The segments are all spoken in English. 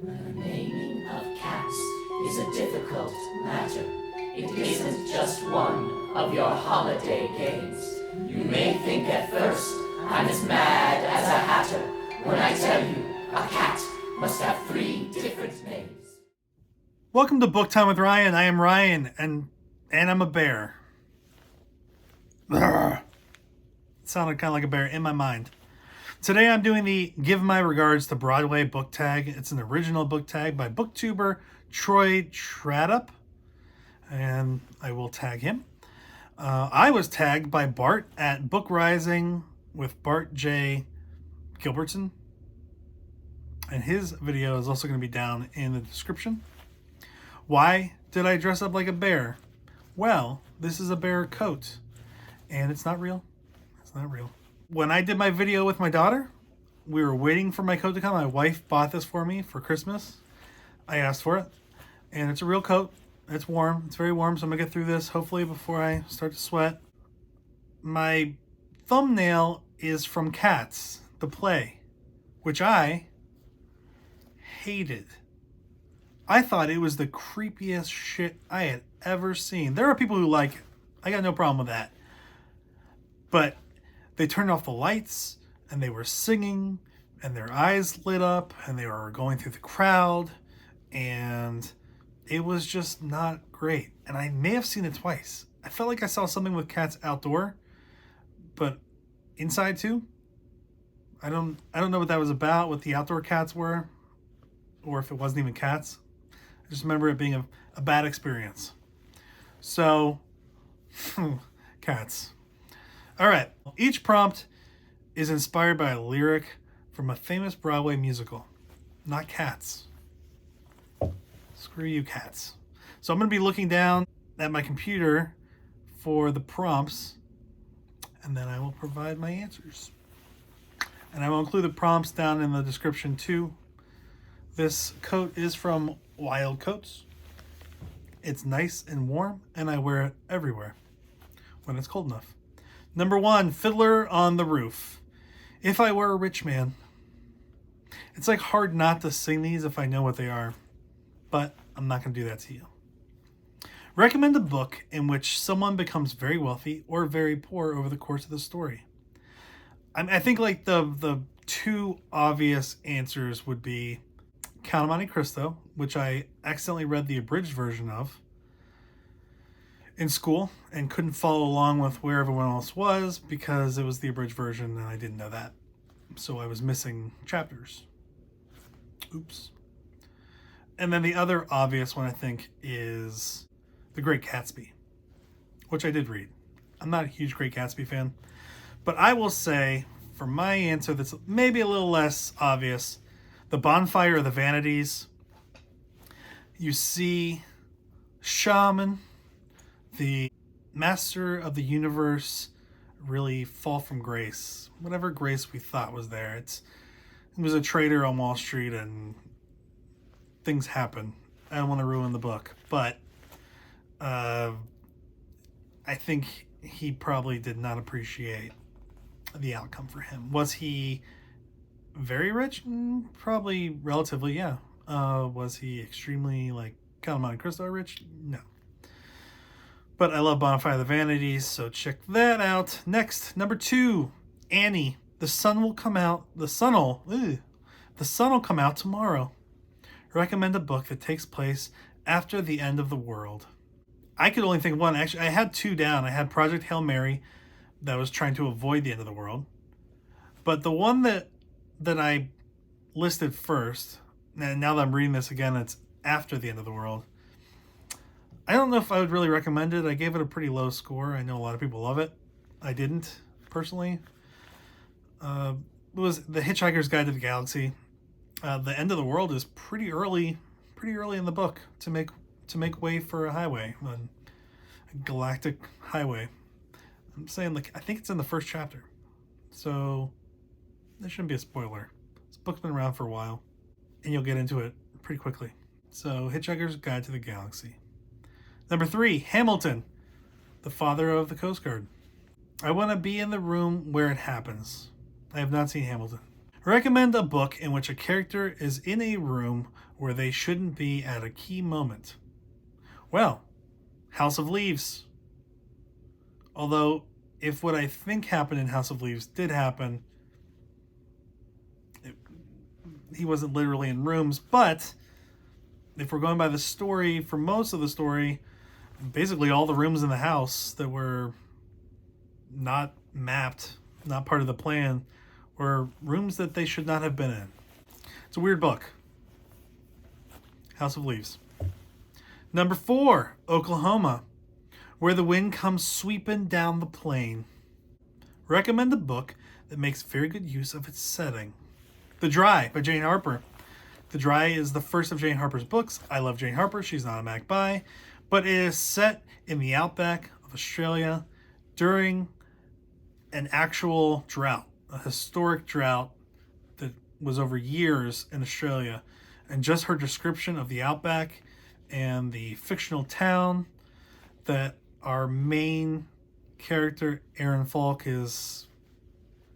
The naming of cats is a difficult matter. It isn't just one of your holiday games. You may think at first I'm as mad as a hatter when I tell you a cat must have 3 different names. Welcome to Book Time with Ryan. I am Ryan, and I'm a bear. It sounded kind of like a bear in my mind. Today I'm doing the Give My Regards to Broadway book tag. It's an original book tag by booktuber Troy Tradup, and I will tag him. I was tagged by Bart at Book Rising with Bart J. Gilbertson, and his video is also going to be down in the description. Why did I dress up like a bear? Well, this is a bear coat, and it's not real. It's not real. When I did my video with my daughter, we were waiting for my coat to come. My wife bought this for me for Christmas. I asked for it, and it's a real coat. It's warm. It's very warm, so I'm going to get through this, hopefully, before I start to sweat. My thumbnail is from Cats, the play, which I hated. I thought it was the creepiest shit I had ever seen. There are people who like it. I got no problem with that. But they turned off the lights, and they were singing, and their eyes lit up, and they were going through the crowd, and it was just not great. And I may have seen it twice. I felt like I saw something with cats outdoor, but inside too. I don't know what that was about, what the outdoor cats were, or if it wasn't even cats. I just remember it being a bad experience. So, cats. All right. Each prompt is inspired by a lyric from a famous Broadway musical, not Cats. Screw you, cats. So I'm going to be looking down at my computer for the prompts, and then I will provide my answers. And I will include the prompts down in the description too. This coat is from Wild Coats. It's nice and warm, and I wear it everywhere when it's cold enough. Number 1, Fiddler on the Roof. If I were a rich man. It's like hard not to sing these if I know what they are, but I'm not going to do that to you. Recommend a book in which someone becomes very wealthy or very poor over the course of the story. I think like the 2 obvious answers would be Count of Monte Cristo, which I accidentally read the abridged version of in school and couldn't follow along with where everyone else was because it was the abridged version and I didn't know that. So I was missing chapters. Oops. And then the other obvious one, I think, is The Great Gatsby, which I did read. I'm not a huge Great Gatsby fan, but I will say, for my answer that's maybe a little less obvious, The Bonfire of the Vanities. You see Shaman, the master of the universe, really fall from grace. Whatever grace we thought was there. It was a trader on Wall Street and things happen. I don't want to ruin the book, but I think he probably did not appreciate the outcome for him. Was he very rich? Probably relatively, yeah. Was he extremely, like, Count of Monte Cristo rich? No. But I love Bonfire of the Vanities, so check that out. Next, number 2, Annie. The sun will come out tomorrow. Recommend a book that takes place after the end of the world. I could only think of one. Actually, I had 2 down. I had Project Hail Mary that was trying to avoid the end of the world. But the one that I listed first, and now that I'm reading this again, it's after the end of the world. I don't know if I would really recommend it. I gave it a pretty low score. I know a lot of people love it. I didn't, personally. It was The Hitchhiker's Guide to the Galaxy. The end of the world is pretty early in the book to make way for a highway, a galactic highway. I'm saying, like, I think it's in the first chapter, so there shouldn't be a spoiler. This book's been around for a while, and you'll get into it pretty quickly. So, Hitchhiker's Guide to the Galaxy. Number 3, Hamilton, the father of the Coast Guard. I want to be in the room where it happens. I have not seen Hamilton. Recommend a book in which a character is in a room where they shouldn't be at a key moment. Well, House of Leaves. Although, if what I think happened in House of Leaves did happen, he wasn't literally in rooms, but if we're going by the story, for most of the story, basically all the rooms in the house that were not mapped, not part of the plan, were rooms that they should not have been in. It's a weird book. House of Leaves. Number 4, Oklahoma, where the wind comes sweeping down the plain. Recommend a book that makes very good use of its setting. The Dry by Jane Harper. The Dry is the first of Jane Harper's books. I love Jane Harper. She's not a Mac buy, but it is set in the outback of Australia during an actual drought, a historic drought that was over years in Australia. And just her description of the outback and the fictional town that our main character, Aaron Falk, is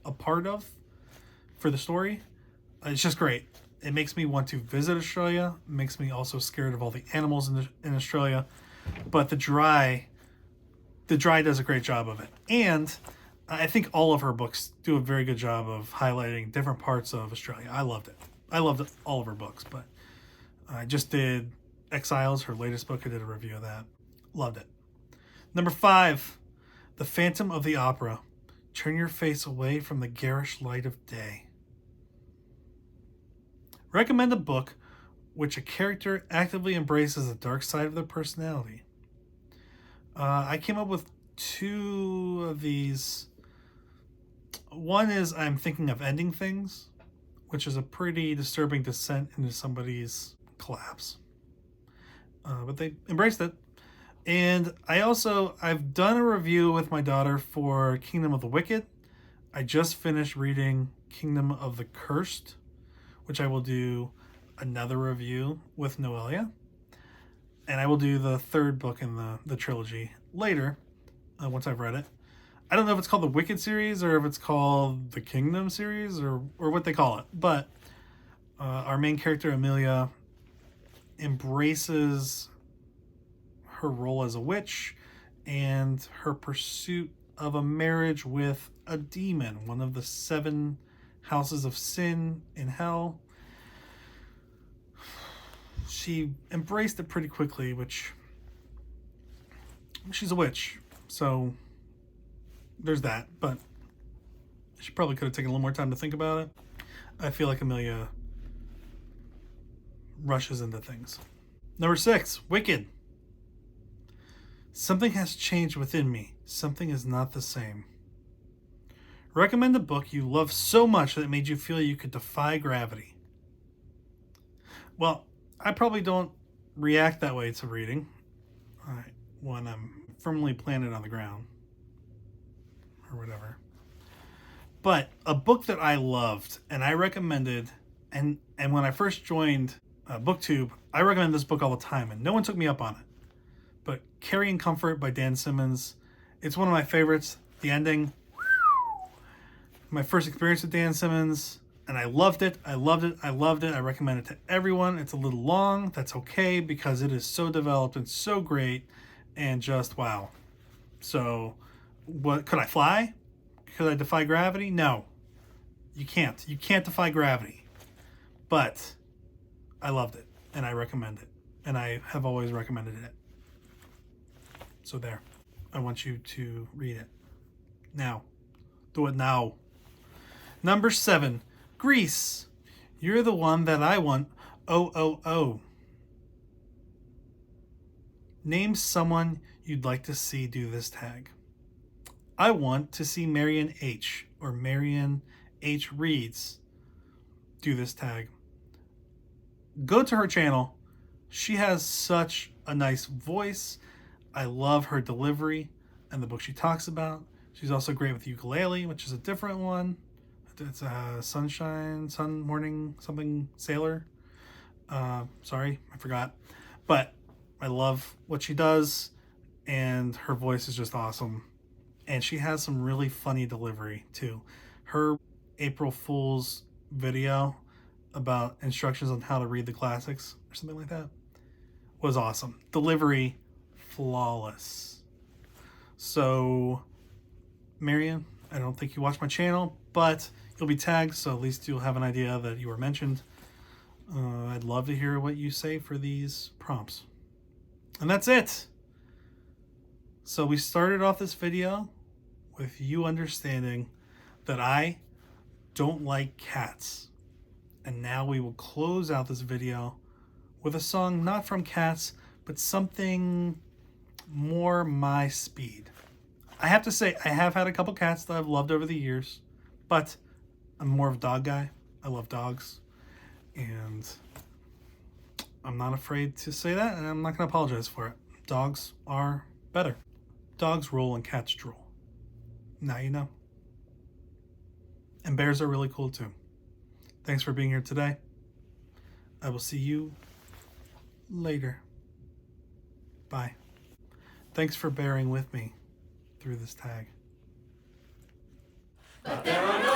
a part of for the story, it's just great. It makes me want to visit Australia. It makes me also scared of all the animals in Australia. But The Dry does a great job of it. And I think all of her books do a very good job of highlighting different parts of Australia. I loved it. I loved all of her books, but I just did Exiles, her latest book. I did a review of that. Loved it. Number 5, The Phantom of the Opera. Turn your face away from the garish light of day. Recommend a book which a character actively embraces the dark side of their personality. I came up with 2 of these. One is I'm Thinking of Ending Things, which is a pretty disturbing descent into somebody's collapse. But they embraced it. And I've done a review with my daughter for Kingdom of the Wicked. I just finished reading Kingdom of the Cursed, which I will do another review with Noelia. And I will do the 3rd book in the trilogy later, once I've read it. I don't know if it's called the Wicked series or if it's called the Kingdom series or what they call it. But our main character, Amelia, embraces her role as a witch and her pursuit of a marriage with a demon, one of the 7 houses of sin in hell. She embraced it pretty quickly, which she's a witch, so there's that. But she probably could have taken a little more time to think about it. I feel like Amelia rushes into things. Number 6, Wicked. Something has changed within me. Something is not the same. Recommend a book you love so much that it made you feel you could defy gravity. Well, I probably don't react that way to reading when I'm firmly planted on the ground or whatever. But a book that I loved and I recommended, and when I first joined BookTube, I recommend this book all the time, and no one took me up on it. But Carrying Comfort by Dan Simmons, it's one of my favorites. The ending, my first experience with Dan Simmons, and I loved it. I recommend it to everyone. It's a little long. That's okay because it is so developed and so great and just wow. So, what could I fly? Could I defy gravity? No. You can't. You can't defy gravity. But I loved it and I recommend it. And I have always recommended it. So there. I want you to read it. Now. Do it now. Number 7. Grease. You're the one that I want. Oh. Name someone you'd like to see do this tag. I want to see Marion H. or Marion H. Reads do this tag. Go to her channel. She has such a nice voice. I love her delivery and the book she talks about. She's also great with ukulele, which is a different one. It's a sun morning, something sailor. Sorry, I forgot. But I love what she does, and her voice is just awesome. And she has some really funny delivery, too. Her April Fool's video about instructions on how to read the classics or something like that was awesome. Delivery, flawless. So, Marion, I don't think you watch my channel, but you'll be tagged, so at least you'll have an idea that you were mentioned. I'd love to hear what you say for these prompts. And that's it. So we started off this video with you understanding that I don't like cats. And now we will close out this video with a song not from Cats, but something more my speed. I have to say, I have had a couple cats that I've loved over the years, but I'm more of a dog guy. I love dogs. And I'm not afraid to say that, and I'm not going to apologize for it. Dogs are better. Dogs roll and cats drool. Now you know. And bears are really cool too. Thanks for being here today. I will see you later. Bye. Thanks for bearing with me through this tag. But there are no